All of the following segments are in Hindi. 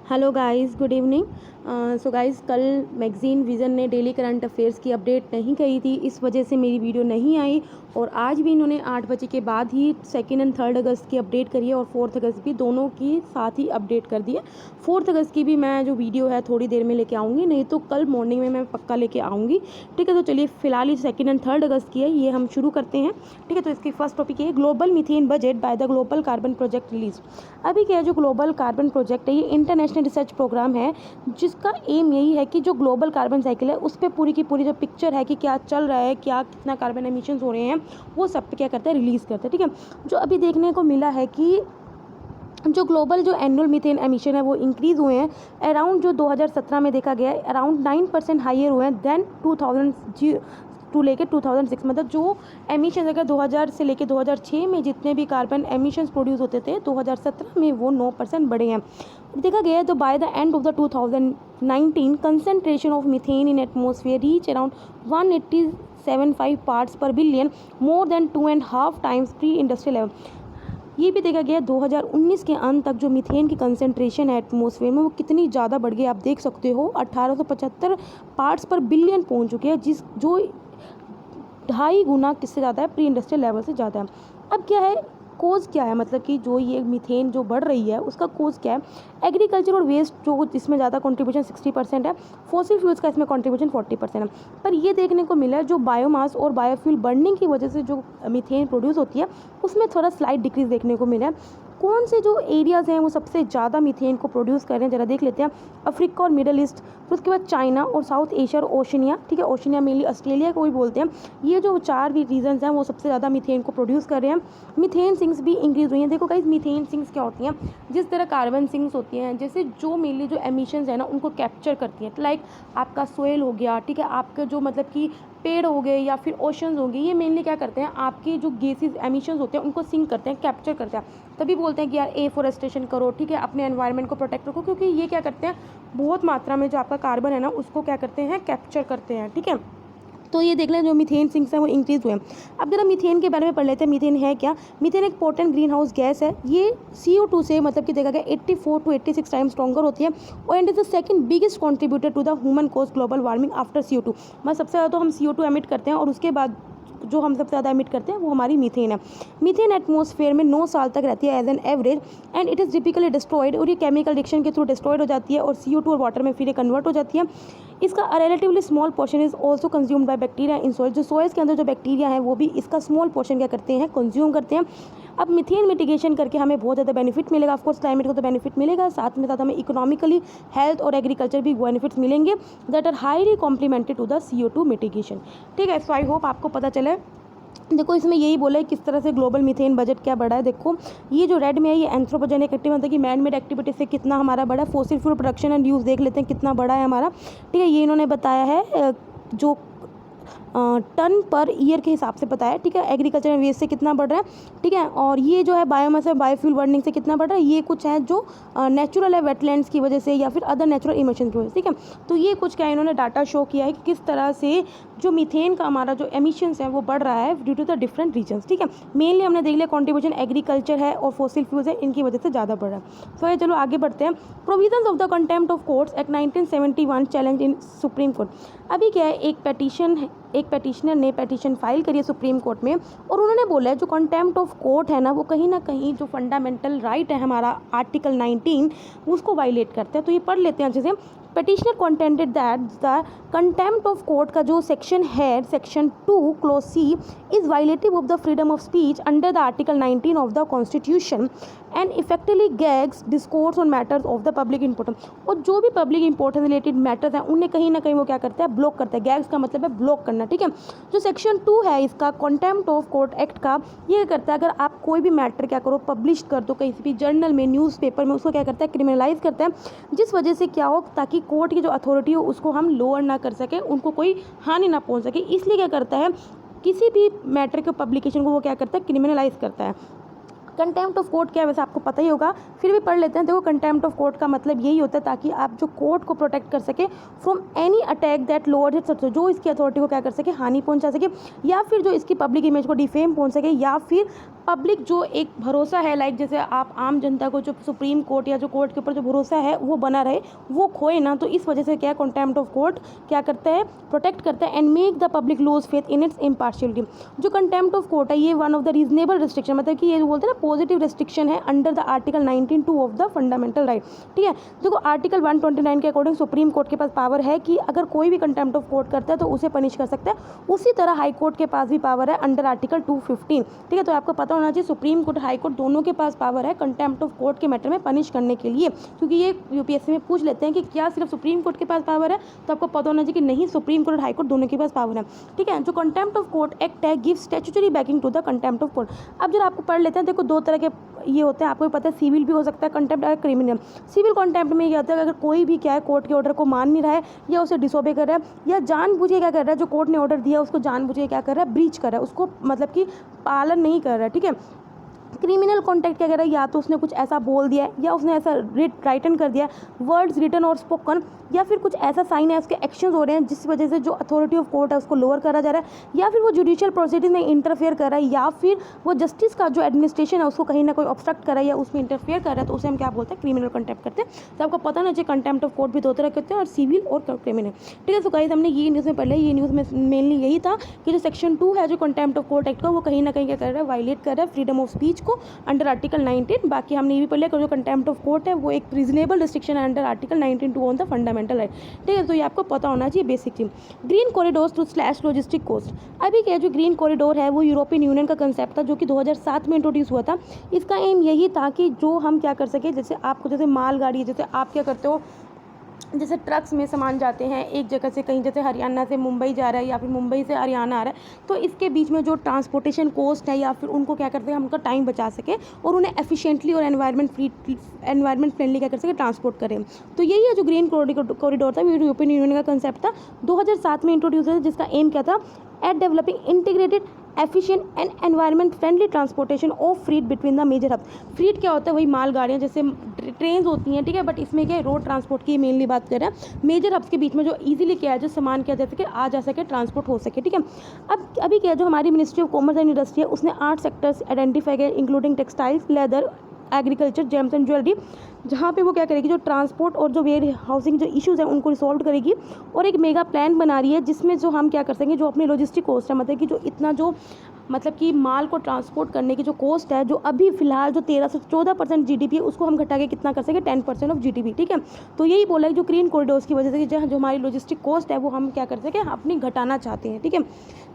Hello guys, good evening. So guys, कल मैगज़ीन विज़न ने डेली करंट अफेयर्स की अपडेट नहीं करी थी, इस वजह से मेरी वीडियो नहीं आई। और आज भी इन्होंने 8 बजे के बाद ही 2 एंड 3 अगस्त की अपडेट करी है और 4 अगस्त भी, दोनों की साथ ही अपडेट कर दी है। 4 अगस्त की भी मैं जो वीडियो है थोड़ी देर में लेके आऊँगी, नहीं तो कल मॉर्निंग में मैं पक्का लेके आऊँगी। ठीक है, तो चलिए फिलहाल ये 2 एंड 3 अगस्त की है, ये हम शुरू करते हैं। ठीक है, तो इसकी फर्स्ट टॉपिक है global methane budget by the global carbon project release. अभी क्या है, जो ग्लोबल कार्बन प्रोजेक्ट है ये इंटरनेशनल रिसर्च प्रोग्राम है, जिसका एम यही है कि जो ग्लोबल कार्बन साइकिल है उस पर पूरी की पूरी जो पिक्चर है कि क्या चल रहा है, क्या कितना कार्बन एमिशंस हो रहे हैं, वो सब पे क्या करता है, रिलीज़ करता है। ठीक है, जो अभी देखने को मिला है कि जो ग्लोबल जो एनुअल मीथेन एमिशन है वो इंक्रीज़ हुए हैं अराउंड, जो 2017 में देखा गया है अराउंड 9% हाइयर हुए हैं देन 2000 टू लेके 2006। मतलब जो एमिशन अगर 2000 से लेके 2006 में जितने भी कार्बन एमिशंस प्रोड्यूस होते थे, 2017 में वो 9% बढ़े हैं। देखा गया है तो by the end of the 2019 concentration of methane in atmosphere reach around 187.5 parts पर billion, more than 2.5 times pre industrial level. ये भी देखा गया 2019 के अंत तक जो मीथेन की कंसंट्रेशन है एटमॉस्फेयर में वो कितनी ज़्यादा बढ़ गई, आप देख सकते हो 1875 पार्ट्स पर बिलियन पहुंच चुके हैं, जिस जो 2.5 गुना किससे ज़्यादा है, प्री इंडस्ट्रियल लेवल से ज़्यादा है। अब क्या है, कोज़ क्या है, मतलब कि जो ये मीथेन जो बढ़ रही है उसका कोज़ क्या है। एग्रीकल्चर और वेस्ट जो इसमें ज़्यादा कंट्रीब्यूशन 60% है, फॉसिल फ्यूल्स का इसमें कंट्रीब्यूशन 40% है। पर ये देखने को मिला है जो बायोमास और बायोफ्यूल बर्निंग की वजह से जो मीथेन प्रोड्यूस होती है उसमें थोड़ा स्लाइट डिक्रीज देखने को मिला है। कौन से जो एरियाज़ हैं वो सबसे ज़्यादा मीथेन को प्रोड्यूस कर रहे हैं, ज़रा देख लेते हैं। अफ्रीका और मिडल ईस्ट, फिर उसके बाद चाइना और साउथ एशिया और ओशनिया। ठीक है, ओशनिया मेनली ऑस्ट्रेलिया को भी बोलते हैं। ये जो 4 भी रीजन्स हैं वो सबसे ज़्यादा मीथेन को प्रोड्यूस कर रहे हैं। मीथेन सिंक्स भी इंक्रीज हुई हैं। देखो गाइस, मीथेन सिंक्स क्या होती हैं, जिस तरह कार्बन सिंक्स होती हैं, जैसे जो मेनली जो एमिशंस है ना उनको कैप्चर करती हैं। लाइक आपका सोयल हो गया, ठीक है, आपके जो मतलब कि पेड़ हो गए या फिर ओशंस हो गए, ये मेनली क्या करते हैं, आपकी जो गैसेस एमिशंस होते हैं उनको सिंक करते हैं, कैप्चर करते हैं। तभी बोलते हैं कि यार एफोरेस्टेशन करो, ठीक है, अपने एनवायरनमेंट को प्रोटेक्ट रखो, क्योंकि ये क्या करते हैं, बहुत मात्रा में जो आपका कार्बन है ना उसको क्या करते हैं, कैप्चर करते हैं। ठीक है, तो ये देख लें जो मीथेन सिंक्स हैं वो इंक्रीज़ हुए हैं। अब जरा मीथेन के बारे में पढ़ लेते हैं। मीथेन है क्या, मीथेन एक पोटेंट ग्रीन हाउस गैस है। ये CO2 से मतलब कि देखा गया 84 to 86 टाइम्स स्ट्रॉन्गर होती है और and is the second biggest contributor to the human cause global warming after CO2। मतलब सबसे ज़्यादा तो हम CO2 एमिट करते हैं और उसके बाद जो हम सबसे ज़्यादा एमिट करते हैं वो हमारी मीथेन है। मीथेन एटमॉस्फेयर में 9 साल तक रहती है as an average and it is typically destroyed, और ये केमिकल रिएक्शन के थ्रू डिस्ट्रॉयड हो जाती है और CO2 और वाटर में फिर ये कन्वर्ट हो जाती है। इसका relatively small portion is also consumed by bacteria in soil. जो सॉइल्स के अंदर जो बैक्टीरिया है वो भी इसका स्मॉल पोर्शन क्या करते हैं, कंज्यूम करते हैं। अब मीथेन मिटिगेशन करके हमें बहुत ज़्यादा बेनिफिट मिलेगा। ऑफकोर्स क्लाइमेट को तो बेनिफिट मिलेगा, साथ में साथ हमें इकोनॉमिकली, हेल्थ और एग्रीकल्चर भी बेनिफिट्स मिलेंगे that are highly complimented to the CO2 mitigation. ठीक है, सो आई होप आपको पता चले। देखो इसमें यही बोला है किस तरह से ग्लोबल मीथेन बजट क्या बढ़ा है। देखो ये जो रेड में है ये एंथ्रोपोजेनिक एक्टिविटी, मतलब कि मैन मेड एक्टिविटी से कितना हमारा बड़ा, fossil fuel production and use देख लेते हैं कितना बड़ा है हमारा। ठीक है, ये इन्होंने बताया है जो टन पर ईयर के हिसाब से बताया। ठीक है, एग्रीकल्चर एंड वेस्ट से कितना बढ़ रहा है। ठीक है, और ये जो है बायोमास है, बायोफ्यूल बर्निंग से कितना बढ़ रहा है। ये कुछ है जो नेचुरल है वेटलैंड्स की वजह से या फिर अदर नेचुरल इमिशन की वजह से। ठीक है, तो ये कुछ क्या इन्होंने डाटा शो किया है कि किस तरह से जो मीथेन का हमारा जो एमिशंस है वो बढ़ रहा है due to the different reasons. ठीक है, मेनली हमने देख लिया कॉन्ट्रीब्यूशन एग्रीकल्चर है और फॉसिल फ्यूल्स है, इनकी वजह से ज़्यादा बढ़ रहा है। तो ये चलो आगे बढ़ते हैं। Provisions of the contempt of courts act 1971 challenge in supreme court. अभी क्या है, एक पेटिशन है, एक पेटिशनर ने पेटिशन फाइल करी है सुप्रीम कोर्ट में और उन्होंने बोला है जो कंटेम्प्ट ऑफ कोर्ट है ना वो कहीं ना कहीं जो फंडामेंटल राइट है हमारा आर्टिकल 19 उसको वायलेट करता है। तो ये पढ़ लेते हैं अच्छे से। Petitioner contended that the contempt of court का जो सेक्शन है, section 2 clause C is violative of the freedom of speech under the article 19 of the constitution and effectively gags discourse on matters of the public importance. और जो भी पब्लिक इंपॉर्टेंस रिलेटेड मैटर्स हैं उन्हें कहीं ना कहीं वो क्या करता है, ब्लॉक करता है। गैग्स का मतलब है ब्लॉक करना। ठीक है, जो सेक्शन 2 है इसका कंटेम्प्ट ऑफ कोर्ट एक्ट का, ये करता है अगर आप कोई भी मैटर क्या करो पब्लिश कर दो कहीं भी जर्नल में, न्यूज़पेपर में, उसको क्या करता है, क्रिमिनलाइज करता है, जिस वजह से क्या हो, ताकि कोर्ट की जो अथॉरिटी हो उसको हम लोअर ना कर सके, उनको कोई हानि ना पहुंच सके। इसलिए क्या करता है, किसी भी मैटर के पब्लिकेशन को वो क्या करता है, क्रिमिनलाइज करता है। कंटेम्प्ट ऑफ कोर्ट क्या है वैसे आपको पता ही होगा, फिर भी पढ़ लेते हैं। देखो कंटेम्प्ट ऑफ कोर्ट का मतलब यही होता है ताकि आप जो कोर्ट को प्रोटेक्ट कर सके from any attack that lower it's, जो इसकी अथॉरिटी को क्या कर सके, हानि पहुंचा सके, या फिर जो इसकी पब्लिक इमेज को डिफेम पहुंच सके, या फिर पब्लिक जो एक भरोसा है, लाइक जैसे आप आम जनता को जो सुप्रीम कोर्ट या जो कोर्ट के ऊपर जो भरोसा है वो बना रहे, वो खोए ना। तो इस वजह से क्या कंटेम्प्ट ऑफ कोर्ट क्या करता है, प्रोटेक्ट करता है and make the public lose faith in its impartiality. जो कंटेम्प्ट ऑफ कोर्ट है ये one of the reasonable restriction, मतलब कि ये जो बोलते हैं ना पॉजिटिव रिस्ट्रिक्शन है under the article 19(2) of the fundamental right. ठीक है, देखो आर्टिकल 129 के अकॉर्डिंग सुप्रीम कोर्ट के पास पावर है कि अगर कोई भी कंटेम्प्ट ऑफ कोर्ट करता है तो उसे पनिश कर सकता है। उसी तरह हाई कोर्ट के पास भी पावर है अंडर आर्टिकल 215। ठीक है, तो आपको पता होना चाहिए सुप्रीम कोर्ट हाई कोर्ट दोनों के पास पावर है कंटेम्प्ट ऑफ कोर्ट के मैटर में पनिश करने के लिए, क्योंकि ये यूपीएससी में पूछ लेते हैं कि क्या सिर्फ सुप्रीम कोर्ट के पास पावर है, तो आपको पता होना चाहिए कि नहीं, सुप्रीम कोर्ट और हाई कोर्ट दोनों के पास पावर है। ठीक है, जो कंटेम्प्ट ऑफ कोर्ट एक्ट है give statutory backing to the contempt of court. अब जब आपको पढ़ लेते हैं, देखो दो तरह के ये होते हैं, आपको पता है सिविल भी हो सकता है कंटेम्प्ट और क्रिमिनल। सिविल कंटेम्प्ट में ये होता है अगर कोई भी क्या है कोर्ट के ऑर्डर को मान नहीं रहा है या उसे डिसोबे कर रहा है या जानबूझ के क्या कर रहा है, जो कोर्ट ने ऑर्डर दिया उसको जानबूझ के क्या कर रहा है, ब्रीच कर रहा है, उसको मतलब कि पालन नहीं कर रहा है। ठीक है, क्रिमिनल कॉन्टेक्ट क्या कर रहा है, या तो उसने कुछ ऐसा बोल दिया है या उसने ऐसा राइटन कर दिया, वर्ड्स रिटन और स्पोकन, या फिर कुछ ऐसा साइन है, उसके एक्शंस हो रहे हैं जिस वजह से जो अथॉरिटी ऑफ कोर्ट है उसको लोअर करा जा रहा है, या फिर वो जुडिशियल प्रोसीडिंग में इंटरफेयर कर रहा है, या फिर वो जस्टिस का जो एडमिनिस्ट्रेशन है उसको कहीं ना कोई ऑब्स्ट्रक्ट कर रहा है या उसमें इंटरफेयर कर रहा है, तो उसे हम क्या बोलते हैं, क्रिमिनल कंटेम्प्ट करते हैं। तो आपको पता ना चाहिए कंटेम्प्ट ऑफ कोर्ट भी दो तरह के होते हैं, और सिविल और क्रिमिनल। ठीक है, तो गाइस हमने ये न्यूज़ में पढ़ा, ये न्यूज़ में मेनली यही था कि जो सेक्शन 2 है जो कंटेम्प्ट ऑफ कोर्ट एक्ट का, वो कहीं ना कहीं क्या कर रहा है, वायलेट कर रहा है फ्रीडम ऑफ स्पीच को अंडर आर्टिकल 19। बाकी हमने ये भी पढ़ लिया कि जो कंटेम्प्ट ऑफ कोर्ट है वो एक रीजनेबल रिस्ट्रिक्शन है under article 19(2) on the fundamental right. ठीक है, तो ये आपको पता होना चाहिए बेसिक चीज। Green corridor to slash logistic cost. अभी क्या जो ग्रीन कॉरिडोर है वो यूरोपियन यूनियन का कंसेप्ट था जो कि 2007 में इंट्रोड्यूस हुआ था। इसका एम यही था कि जो हम क्या कर सके, जैसे आपको जैसे मालगाड़ी, जैसे आप क्या करते हो, जैसे ट्रक्स में सामान जाते हैं एक जगह से कहीं, जैसे हरियाणा से मुंबई जा रहा है या फिर मुंबई से हरियाणा आ रहा है, तो इसके बीच में जो ट्रांसपोर्टेशन कॉस्ट है या फिर उनको क्या करते हैं, हम उनका टाइम बचा सके और उन्हें एफिशिएंटली और एनवायरनमेंट फ्रेंडली क्या कर सके, ट्रांसपोर्ट करें। तो यही है जो ग्रीन कॉरिडोर था, यूरोपियन यूनियन का कंसेप्ट था, 2007 में इंट्रोड्यूस हुआ, जिसका एम क्या था, at developing integrated efficient and environment friendly transportation of freight between the major hub. Freight क्या होता है, वही मालगाड़ियाँ जैसे ट्रेन होती हैं। ठीक है, बट इसमें क्या है, रोड ट्रांसपोर्ट की मेनली बात कर रहे हैं, मेजर हब्स के बीच में जो इजीली क्या है, जो सामान क्या जा सके, आ जा सके, ट्रांसपोर्ट हो सके। ठीक है, अब अभी क्या है, जो हमारी ministry of commerce and industry है उसने 8 सेक्टर्स आइडेंटिफाई किए including textiles, leather, agriculture, James and jewellery, जहाँ पे वो क्या करेगी, जो ट्रांसपोर्ट और जो वेयर हाउसिंग जो इश्यूज़ हैं उनको रिसॉल्व करेगी, और एक मेगा प्लान बना रही है जिसमें जो हम क्या कर सकेंगे, जो अपनी लॉजिस्टिक कॉस्ट है, मतलब कि जो इतना जो मतलब कि माल को ट्रांसपोर्ट करने की जो कॉस्ट है, जो अभी फिलहाल जो 13 से 14% जीडीपी है, उसको हम घटा के कितना कर सके, 10% ऑफ जीडीपी। ठीक है, तो यही बोला है जो ग्रीन कॉरिडोर्स की वजह से जो हमारी लॉजिस्टिक कॉस्ट है वो हम क्या कर सके, अपनी घटाना चाहते हैं। ठीक है,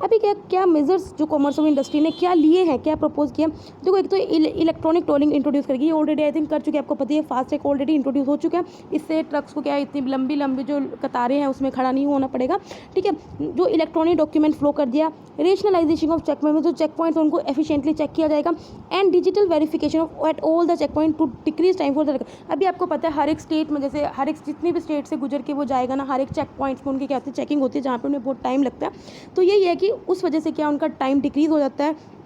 अभी क्या क्या मेजर्स जो कॉमर्स ऑफ इंडस्ट्री ने क्या लिए हैं, क्या प्रपोज किया, देखो एक तो इलेक्ट्रॉनिक टोलिंग इंट्रोड्यूस करेगी, ये ऑलरेडी आई थिंक कर चुके हैं, आपको पता है फास्ट ट्रैक ऑलरेडी इंट्रोड्यूस हो चुका है। इससे ट्रक्स को क्या है, इतनी लंबी लंबी जो कतारें हैं उसमें खड़ा नहीं होना पड़ेगा। ठीक है, जो इलेक्ट्रॉनिक डॉक्यूमेंट फ्लो कर दिया, रेशनलाइजेशन ऑफ चेक पॉइंट, जो चेक पॉइंट उनको एफिशिएंटली चेक किया जाएगा, and digital verification of at all the check point to decrease time for the. अभी आपको पता है हर एक स्टेट में, जैसे हर एक जितनी भी स्टेट से गुजर के वो जाएगा ना, हर एक चेक पॉइंट्स में उनकी क्या होती है, चेकिंग होती है, जहाँ पर उन्हें बहुत टाइम लगता है। तो यही है कि उस वजह से क्या उनका टाइम डिक्रीज हो जाता है।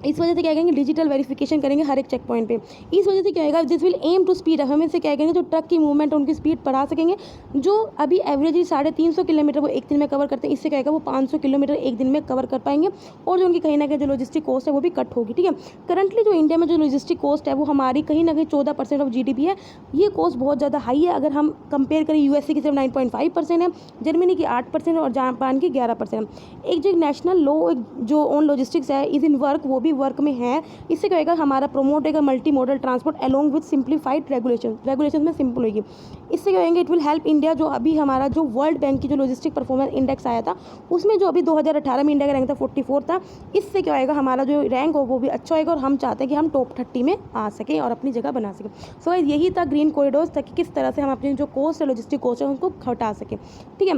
इस वजह से क्या करेंगे, डिजिटल वेरिफिकेशन करेंगे हर एक चेक पॉइंट पे। इस वजह से क्या होगा, this will aim to speed, हम इससे क्या करेंगे, जो ट्रक की मूवमेंट है उनकी स्पीड बढ़ा सकेंगे। जो अभी एवरेज 350 किलोमीटर वो एक दिन में कवर करते हैं, इससे क्या होगा, वो 500 किलोमीटर एक दिन में कवर कर पाएंगे, और जो उनकी कहीं ना कहीं जो लॉजिस्टिक कॉस्ट है वो भी कट होगी। ठीक है, करंटली जो इंडिया में जो लॉजिस्टिक कॉस्ट है वो हमारी कहीं ना कहीं 14% ऑफ जीडीपी है। ये कॉस्ट बहुत ज़्यादा हाई है, अगर हम कंपेयर करें यूएसए की सिर्फ 9.5% है, जर्मनी की 8% और जापान की 11%। एक जो नेशनल लॉ जो ऑन लॉजिस्टिक्स है इज इन वर्क, वो भी वर्क में है। इससे क्या होगा, हमारा प्रमोट होगा multi modal transport along with simplified regulation में सिंपल होगी। इससे क्या होंगे, इट विल हेल्प इंडिया, जो अभी हमारा जो वर्ल्ड बैंक की जो लॉजिस्टिक परफॉर्मेंस इंडेक्स आया था उसमें जो अभी 2018 में इंडिया का रैंक था 44 था। इससे क्या होगा, हमारा जो रैंक हो वो भी अच्छा होगा, और हम चाहते हैं कि हम टॉप 30 में आ सकें और अपनी जगह बना सकें। सो यही था ग्रीन कॉरिडोर्स, ताकि किस तरह से हम अपनी जो कॉस्ट है, लॉजिस्टिक कॉस्ट है, उनको घटा सकें। ठीक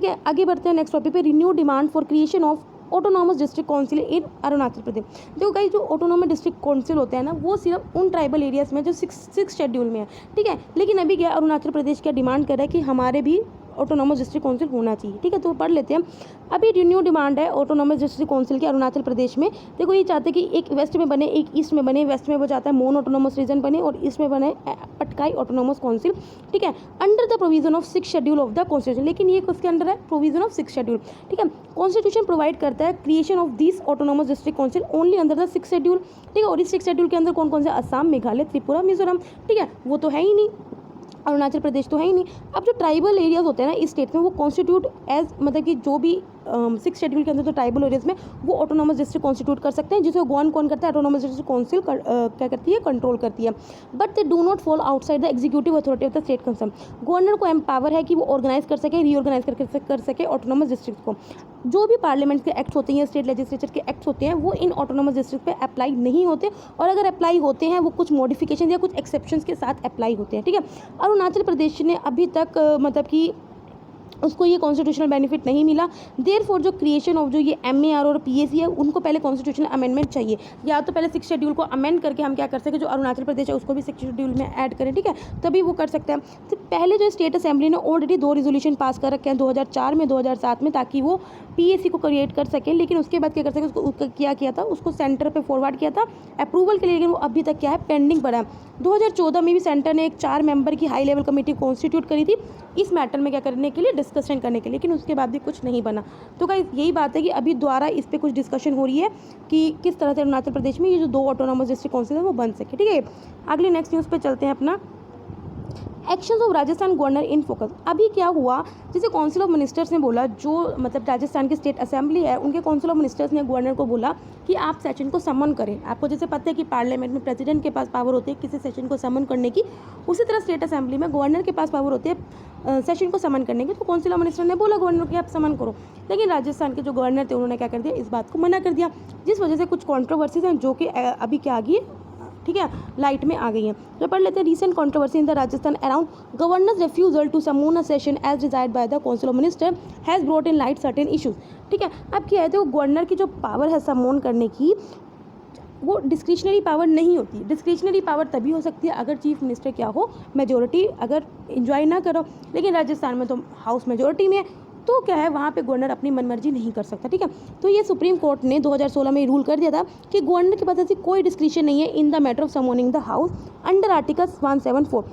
है, आगे बढ़ते हैं नेक्स्ट टॉपिक पे, renew demand for creation of autonomous district council in Arunachal Pradesh. देखो गाइस, जो ऑटोनॉमस डिस्ट्रिक्ट काउंसिल होते हैं ना, वो सिर्फ उन ट्राइबल एरियाज में जो 6 शेड्यूल में है। ठीक है, लेकिन अभी क्या अरुणाचल प्रदेश क्या डिमांड कर रहा है कि हमारे भी ऑटोनॉमस डिस्ट्रिक्ट काउंसिल होना चाहिए। ठीक है, तो पढ़ लेते हैं। अभी न्यू डिमांड है ऑटोनॉमस डिस्ट्रिक्ट काउंसिल की अरुणाचल प्रदेश में। देखो ये चाहते हैं कि एक वेस्ट में बने, एक ईस्ट में बने। वेस्ट में वो चाहता है मोन ऑटोनॉमस रीजन बने और ईस्ट में बने पटकाई ऑटोनॉमस काउंसिल। ठीक है, under the provision of 6 schedule of the constitution. लेकिन ये किसके अंडर है? Provision of 6 schedule. ठीक है, कॉन्स्टिट्यूशन प्रोवाइड करता है creation of this autonomous district council only under the 6 schedule. ठीक है, और इस 6 शेड्यूल के अंदर कौन कौन से? असम, मेघालय, त्रिपुरा, मिजोरम। ठीक है, वो तो है ही नहीं, अरुणाचल प्रदेश तो है ही नहीं। अब जो ट्राइबल एरियाज होते हैं ना इस स्टेट में, वो कॉन्स्टिट्यूट एज मतलब कि जो भी 6 शेड्यूल के अंदर जो ट्राइबल एरियाज में वो ऑटोनॉमस डिस्ट्रिक्ट कॉन्स्टिट्यूट कर सकते हैं, जिसे गवर्न कौन करता है? ऑटोनॉमस डिस्ट्रिक्ट काउंसिल क्या करती है? कंट्रोल करती है। But they do not fall outside the executive authority of the state concern. Governor को एम्पावर है कि वो ऑर्गेनाइज कर सके, रीऑर्गेनाइज कर सके ऑटोनॉमस डिस्ट्रिक्ट को। जो भी पार्लियामेंट के एक्ट्स होते हैं, स्टेट लेजिस्लेचर के एक्ट्स होते हैं, वो इन ऑटोनॉमस डिस्ट्रिक्ट पे अप्लाई नहीं होते, और अगर अप्लाई होते हैं वो कुछ मॉडिफिकेशन या कुछ एक्सेप्शंस के साथ अप्लाई होते हैं। ठीक है, अरुणाचल प्रदेश ने अभी तक मतलब कि उसको ये कॉन्स्टिट्यूशनल बेनिफिट नहीं मिला। देयरफॉर जो क्रिएशन ऑफ जो ये MAR और PAC है, उनको पहले कॉन्स्टिट्यूशनल अमेंडमेंट चाहिए, या तो पहले 6 शेड्यूल को अमेंड करके हम क्या कर सके, जो अरुणाचल प्रदेश है उसको भी 6 शेड्यूल में ऐड करें। ठीक है, तभी वो कर सकते हैं। तो पहले जो स्टेट असेंबली ने ऑलरेडी 2 रेजोल्यूशन पास कर रखे हैं, 2004 में, 2007 में, ताकि वो PAC को क्रिएट कर सकें। लेकिन उसके बाद क्या कर सके, उसको क्या किया था, उसको सेंटर पर फॉरवर्ड किया था अप्रूवल के लिए, लेकिन वो अभी तक क्या है? पेंडिंग पड़ा है। 2014 में भी सेंटर ने एक 4 मेंबर की हाई लेवल कमेटी कॉन्स्टिट्यूट करी थी इस मैटर में क्या करने के लिए? डिस्कशन करने के लिए, लेकिन उसके बाद भी कुछ नहीं बना। तो गाइस यही बात है कि अभी दोबारा इस पे कुछ डिस्कशन हो रही है कि किस तरह से अरुणाचल प्रदेश में ये जो 2 ऑटोनॉमस डिस्ट्रिक्ट काउंसिल है वो बन सके। ठीक है, अगले नेक्स्ट न्यूज़ पे चलते हैं अपना। Actions of Rajasthan governor in focus. अभी क्या हुआ, जैसे काउंसिल ऑफ मिनिस्टर्स ने बोला, जो मतलब राजस्थान की स्टेट असेंबली है उनके काउंसिल ऑफ मिनिस्टर्स ने गवर्नर को बोला कि आप सेशन को समन करें। आपको जैसे पता है कि पार्लियामेंट में प्रेसिडेंट के पास पावर होती है किसी सेशन को समन करने की, उसी तरह स्टेट असेंबली में गवर्नर के पास पावर होती है सेशन को समन करने की। तो काउंसिल ऑफ मिनिस्टर ने बोला गवर्नर को आप समन करो, लेकिन राजस्थान के जो गवर्नर थे उन्होंने क्या कर दिया? इस बात को मना कर दिया, जिस वजह से कुछ कॉन्ट्रोवर्सीज हैं जो कि अभी क्या आ गई है? ठीक है, लाइट में आ गई हैं। तो पढ़ लेते हैं। Recent controversy in the Rajasthan around governor's refusal to summon a session as desired by the council of minister has brought in light certain issues. ठीक है, अब क्या है, तो गवर्नर की जो पावर है समून करने की, वो डिस्क्रिशनरी पावर नहीं होती। डिस्क्रिशनरी पावर तभी हो सकती है अगर चीफ मिनिस्टर क्या हो, मेजोरिटी अगर इंजॉय ना करो। लेकिन राजस्थान में तो हाउस मेजोरिटी में है, तो क्या है, वहाँ पे गवर्नर अपनी मनमर्जी नहीं कर सकता। ठीक है, तो ये सुप्रीम कोर्ट ने 2016 में रूल कर दिया था कि गवर्नर के पास ऐसी कोई डिस्क्रिशन नहीं है in the matter of summoning the house under article 174,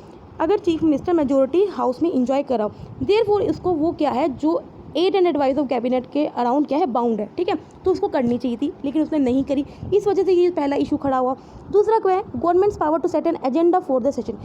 अगर चीफ मिनिस्टर मेजोरिटी हाउस में इंजॉय कराओ। देयरफॉर इसको वो क्या है, जो 8 एंड एडवाइस ऑफ कैबिनेट के अराउंड क्या है, बाउंड है। ठीक है, तो उसको करनी चाहिए थी, लेकिन उसने नहीं करी, इस वजह से ये पहला इशू खड़ा हुआ। दूसरा क्या है, governments power to set an agenda for the session.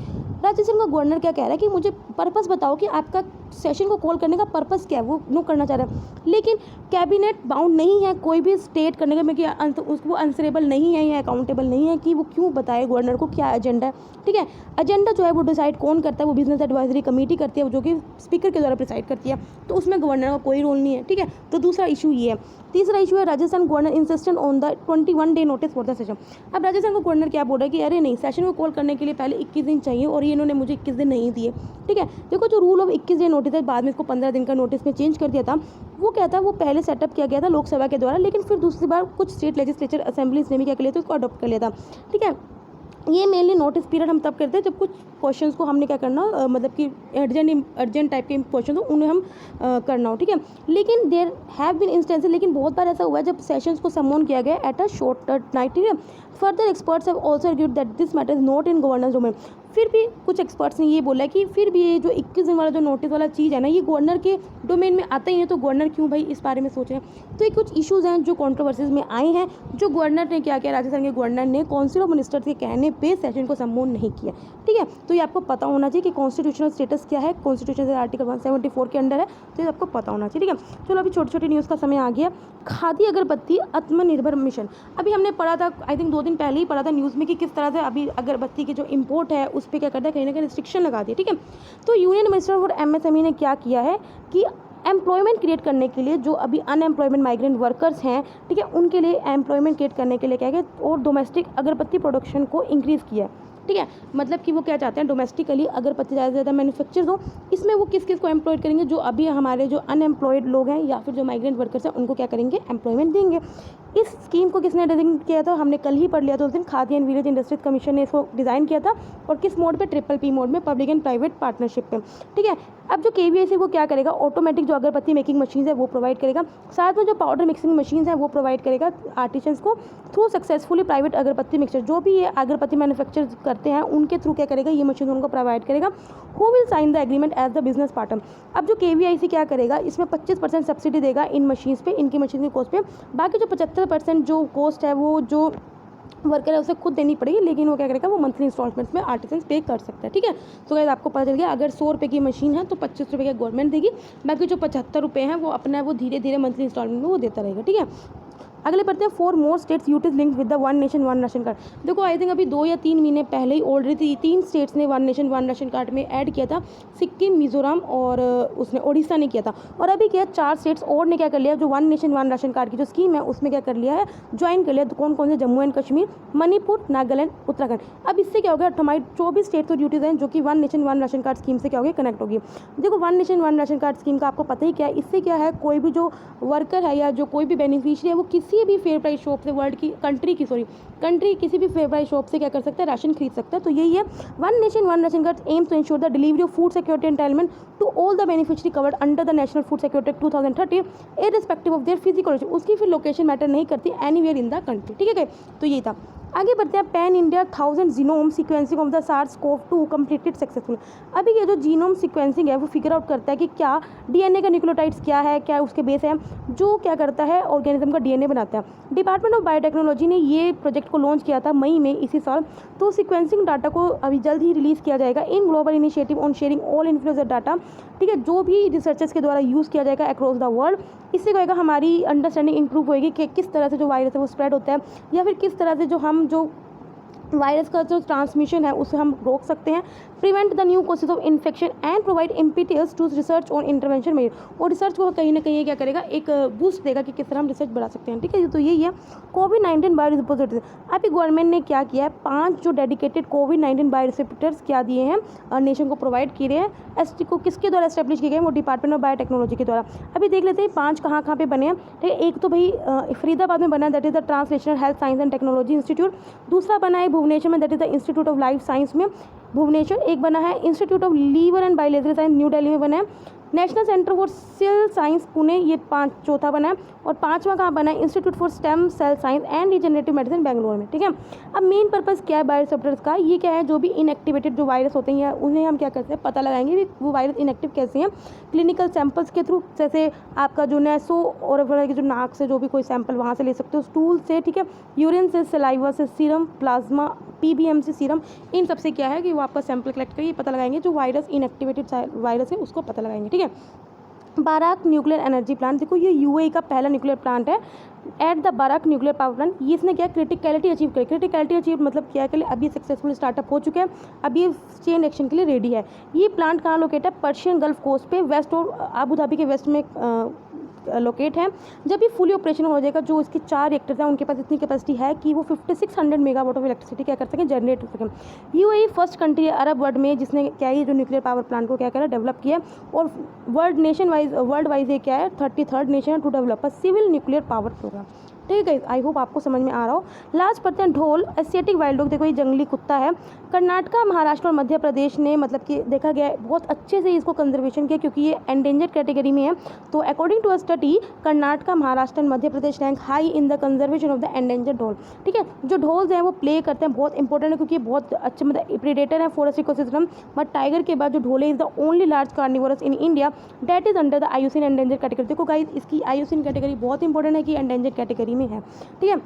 Rajasthan का गवर्नर क्या कह रहा है कि मुझे पर्पस बताओ कि आपका सेशन को कॉल करने का पर्पस क्या है, वो नो करना चाह रहा है। लेकिन कैबिनेट बाउंड नहीं है कोई भी स्टेट करने का, में कि उसको आंसरेबल नहीं है या अकाउंटेबल नहीं है कि वो क्यों बताए गवर्नर को क्या एजेंडा है। ठीक है, एजेंडा जो है वो डिसाइड कौन करता है, वो बिजनेस एडवाइजरी कमेटी करती है, जो कि स्पीकर के द्वारा प्रिसाइड करती है, तो उसमें गवर्नर का कोई रोल नहीं है। ठीक है, तो दूसरा इशू ये है। तीसरा इशू है, Rajasthan governor insistent on the 21 day notice for the session. अब राजस्थान का गवर्नर क्या बोल रहा है कि अरे नहीं, सेशन को कॉल करने के लिए पहले 21 दिन चाहिए, और ये इन्होंने मुझे 21 दिन नहीं दिए। ठीक है, देखो जो रूल ऑफ 21 डे नोटिस है, बाद में इसको 15 दिन का नोटिस में चेंज कर दिया था। वो क्या था, वो पहले सेटअप किया गया था लोकसभा के द्वारा, लेकिन फिर दूसरी बार कुछ स्टेट लेजिस्लेचर असेंबलीज ने भी क्या कर लिया था, उसको अडॉप्ट कर लिया था। ठीक है, ये मेनली नोटिस पीरियड हम तब करते हैं जब कुछ क्वेश्चंस को हमने क्या करना, मतलब कि अर्जेंट टाइप के क्वेश्चन हो उन्हें हम करना हो। ठीक है, लेकिन देयर हैव बीन इंस्टेंसेस, लेकिन बहुत बार ऐसा हुआ है जब सेशंस को समन किया गया एट अ शॉर्ट नाइट। ठीक है, further experts have also argued that this matter is not in governors domain. फिर भी कुछ एक्सपर्ट्स ने ये बोला कि फिर भी ये जो 21 दिन वाला जो नोटिस वाला चीज़ है ना, ये गवर्नर के डोमेन में आता ही है, तो गवर्नर क्यों भाई इस बारे में सोच रहे हैं। तो ये कुछ इश्यूज़ हैं जो कंट्रोवर्सीज में आए हैं, जो गवर्नर ने क्या किया, राजस्थान के गवर्नर ने काउंसिल ऑफ मिनिस्टर्स के कहने पे सेशन को संबोधन नहीं किया। ठीक है, तो ये आपको पता होना चाहिए कि कॉन्स्टिट्यूशनल स्टेटस क्या है, कॉन्स्टिट्यूशन आर्टिकल 174 के अंडर है, तो ये आपको पता होना चाहिए। ठीक है, चलो अभी छोटी छोटी न्यूज़ का समय आ गया। खादी अगरबत्ती आत्मनिर्भर मिशन, अभी हमने पढ़ा था, आई थिंक 2 दिन पहले ही पढ़ा था न्यूज़ में कि किस तरह से अभी अगरबत्ती की जो इम्पोर्ट है उस पर क्या करता है, कहीं ना कहीं रिस्ट्रिक्शन लगा दी। ठीक है, तो यूनियन मिनिस्टर फॉर MSME ने क्या किया है कि एम्प्लॉयमेंट क्रिएट करने के लिए जो अभी अनएम्प्लॉयमेंट माइग्रेंट वर्कर्स हैं, ठीक है, उनके लिए एम्प्लॉयमेंट क्रिएट करने के लिए क्या है, और डोमेस्टिक अगरबत्ती प्रोडक्शन को इंक्रीज़ किया है। ठीक है, मतलब कि वो क्या चाहते हैं, डोमेस्टिकली अगरबत्ती ज़्यादा से ज़्यादा मैन्युफैक्चर हो। इसमें वो किस किस को एम्प्लॉयड करेंगे, जो अभी हमारे जो अनएम्प्लॉयड लोग हैं या फिर जो माइग्रेंट वर्कर्स हैं, उनको क्या करेंगे, एम्प्लॉयमेंट देंगे। इस स्कीम को किसने डिज़ाइन किया था, हमने कल ही पढ़ लिया था उस दिन, khadi and village industries commission ने इसको डिज़ाइन किया था, और किस मोड पे, PPP मोड में, पब्लिक एंड प्राइवेट पार्टनरशिप पे। ठीक है, अब जो KVIC वो क्या करेगा, ऑटोमेटिक जो अगरबत्ती मेकिंग मशीन है वो प्रोवाइड करेगा, साथ में जो पाउडर मिक्सिंग मशीन है वो प्रोवाइड करेगा आर्टिसंस को थ्रू सक्सेसफुली प्राइवेट अगरबत्ती मिक्सचर। जो भी ये अगरबत्ती मैन्युफैक्चर करते हैं उनके थ्रू क्या करेगा, ये मशीन उनको प्रोवाइड करेगा। Who will sign the agreement as the business partner. अब जो KVIC क्या करेगा, इसमें 25% सब्सिडी देगा इन मशीन्स पे, इनकी मशीन की कॉस्ट पे। बाकी जो 75% जो कॉस्ट है वो जो वर्कर है उसे खुद देनी पड़ेगी, लेकिन वो क्या करेगा, वो मंथली इंस्टॉलमेंट्स में आर्टिसंस पे कर सकता है। ठीक है, तो गाइस आपको पता चल गया, अगर 100 रुपये की मशीन है तो 25 रुपये का गवर्नमेंट देगी, बाकी जो 75 रुपये हैं वो अपना वो धीरे धीरे मंथली इंस्टॉलमेंट में वो देता रहेगा। ठीक है, अगले बढ़ते हैं 4 more states UTs link with the one nation one ration card. देखो आई थिंक अभी 2 या 3 महीने पहले ही ऑलरेडी 3 स्टेट्स ने one nation one ration card में ऐड किया था, सिक्किम, मिजोरम और उसने उड़ीसा ने किया था। और अभी क्या 4 स्टेट्स और ने क्या कर लिया, जो one nation one ration card की जो स्कीम है उसमें क्या कर लिया है, ज्वाइन कर लिया। तो कौन कौन से, जम्मू एंड कश्मीर, मणिपुर, नागालैंड, उत्तराखंड। अब इससे क्या होगा, हमारी 24 स्टेट्स और यूटीज हैं जो कि one nation one ration card scheme से क्या होगी, कनेक्ट होगी। देखो one nation one ration card scheme का आपको पता ही क्या है, इससे क्या है, कोई भी जो वर्कर है या जो कोई भी बेनिफिशियरी है वो किसी भी फेयर प्राइस शॉप से, वर्ल्ड की कंट्री किसी भी फेयर प्राइस शॉप से क्या कर सकता है, राशन खरीद सकता है। तो यही है one nation one ration card aims to ensure the delivery of food security entitlement to all the beneficiary covered under the national food security 2030 irrespective of their physical location. उसकी फिर लोकेशन मैटर नहीं करती, एनीवेयर इन द कंट्री। ठीक है, तो यही था। आगे बढ़ते हैं, pan India 1000 genome sequencing of the SARS-CoV-2 completed successful. अभी ये जो जीनोम सीक्वेंसिंग है वो फिगर आउट करता है कि क्या DNA का न्यूक्लियोटाइड्स क्या है, क्या उसके बेस है, जो क्या करता है, ऑर्गेनिज्म का DNA बनाता है। डिपार्टमेंट ऑफ बायोटेक्नोलॉजी ने ये प्रोजेक्ट को लॉन्च किया था मई में इसी साल। तो सीक्वेंसिंग डाटा को अभी जल्द ही रिलीज़ किया जाएगा in global initiative on sharing all influencer data. ठीक है, जो भी रिसर्चर्स के द्वारा यूज़ किया जाएगा अक्रॉस द वर्ल्ड। इससे क्या होगा, हमारी अंडरस्टैंडिंग इंप्रूव होएगी कि किस तरह से जो वायरस है वो स्प्रेड होता है, या फिर किस तरह से जो वायरस का जो ट्रांसमिशन है उसे हम रोक सकते हैं, prevent the new cases of infection and provide impetus to research on intervention में। और रिसर्च को कहीं ना कहीं क्या करेगा, एक बूस्ट देगा कि किस तरह हम रिसर्च बढ़ा सकते हैं। ठीक है, तो यही है कोविड-19 बायोरिपोजिटरी। अभी गवर्नमेंट ने क्या किया है, 5 जो डेडिकेटेड कोविड-19 बायोरिपोजिटरीज क्या दिए हैं नेशन को प्रोवाइड किए हैं। ST को किसके द्वारा एस्टेब्लिश किए गए, वो डिपार्टमेंट ऑफ बायोटेक्नोलॉजी के द्वारा। अभी देख लेते हैं 5 कहाँ पे बने हैं। ठीक है, एक तो भाई फरीदाबाद में बना है, that is the translational health science and technology institute. दूसरा बना है भुवनेश्वर में, that is the institute of life science में भुवनेश्वर। एक बना है institute of liver and biological science New Delhi में बना है। National centre for cell science Pune, ये 5 बना है। और 5वां कहाँ बना है, institute for stem cell science and regenerative medicine Bangalore में। ठीक है, अब मेन पर्पस क्या है बायोरिसेप्टर्स का, ये क्या है, जो भी इनएक्टिवेटेड जो वायरस होते हैं उन्हें हम क्या करते हैं, पता लगाएंगे कि वो वायरस इनएक्टिव कैसे हैं, क्लिनिकल सैंपल्स के थ्रू। जैसे आपका जो नेसो और जो नाक से जो भी कोई सैंपल वहाँ से ले सकते हो, स्टूल से, ठीक है, यूरिन से, सलाइवा से, सीरम, प्लाज्मा, PBM से सीरम, इन सबसे क्या है कि वो आपका सैंपल कलेक्ट करके पता लगाएंगे जो वायरस इनएक्टिवेटेड वायरस है उसको पता लगाएंगे। ठीक है, बाराक न्यूक्लियर एनर्जी प्लांट, देखो ये UAE का पहला न्यूक्लियर प्लांट है at the Barakah nuclear power plant. ये इसने क्या क्रिटिकलिटी अचीव करी, क्रिटिकलिटी अचीव मतलब क्या है कि अभी सक्सेसफुल स्टार्टअप हो चुके हैं, अभी ये चेन एक्शन के लिए रेडी है। ये प्लांट कहाँ लोकेट है, पर्शियन गल्फ कोस्ट पे, वेस्ट और आबू धाबी के वेस्ट में लोकेट है। जब ये फुली ऑपरेशनल हो जाएगा, जो इसके 4 रिएक्टर्स हैं उनके पास इतनी कैपेसिटी है कि वो 5600 मेगावाट ऑफ इलेक्ट्रिसिटी क्या कर सकें, जनरेट कर सकें। UAE फर्स्ट कंट्री है अरब वर्ल्ड में जिसने क्या है जो न्यूक्लियर पावर प्लांट को क्या करा, डेवलप किया। और वर्ल्ड वाइज ये क्या है, 33rd nation to develop a civil nuclear power programme. ठीक है, आई होप आपको समझ में आ रहा हो। लास्ट पढ़ते हैं ढोल एशियाटिक वाइल्ड डॉग, देखो ये जंगली कुत्ता है। कर्नाटका, महाराष्ट्र और मध्य प्रदेश ने मतलब कि देखा गया है बहुत अच्छे से इसको कंजर्वेशन किया क्योंकि ये एंडेंजर्ड कैटेगरी में है। तो according to a study, Karnataka, Maharashtra and Madhya Pradesh rank high in the conservation of the endangered dhole. ठीक है, जो ढोल्स हैं वो प्ले करते हैं, बहुत इंपॉर्टेंट है क्योंकि ये बहुत अच्छे मतलब प्रेडेटर है फॉरेस्ट इकोसिस्टम। बट टाइगर के बाद जो ढोल है is the only large carnivorous in India that is under the IUCN endangered category. देखो गाइस, इसकी IUCN कैटेगरी बहुत इंपॉर्टेंट है कि एंडेंजर्ड कैटेगरी में है। ठीक है,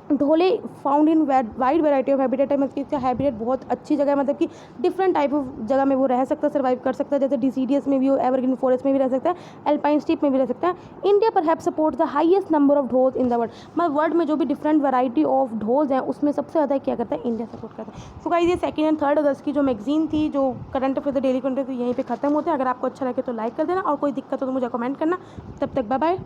Dhole found in wide variety of habitat है, मतलब इसका हैबिटेट बहुत अच्छी जगह है, मतलब कि डिफरेंट टाइप ऑफ जगह में वो रह सकता है, सर्वाइव कर सकता है। जैसे डिसीडियस में भी, एवरग्रीन फॉरेस्ट में भी रह सकता है, एल्पाइन स्टीप में भी रह सकता है। इंडिया पर have support the highest number of dholes in the world, मतलब वर्ल्ड में जो भी डिफरेंट वैरायटी ऑफ ढोल्स हैं उसमें सबसे ज़्यादा क्या करता है, इंडिया सपोर्ट करता है। सो गाइस, ये 2 एंड 3 अगस्त की जो मैगजीन थी, जो करंट अफेयर डेली कंटेंट, तो यहीं पे खत्म होते हैं। अगर आपको अच्छा लगे तो लाइक कर देना और कोई दिक्कत हो तो मुझे कमेंट करना। तब तक बाय बाय।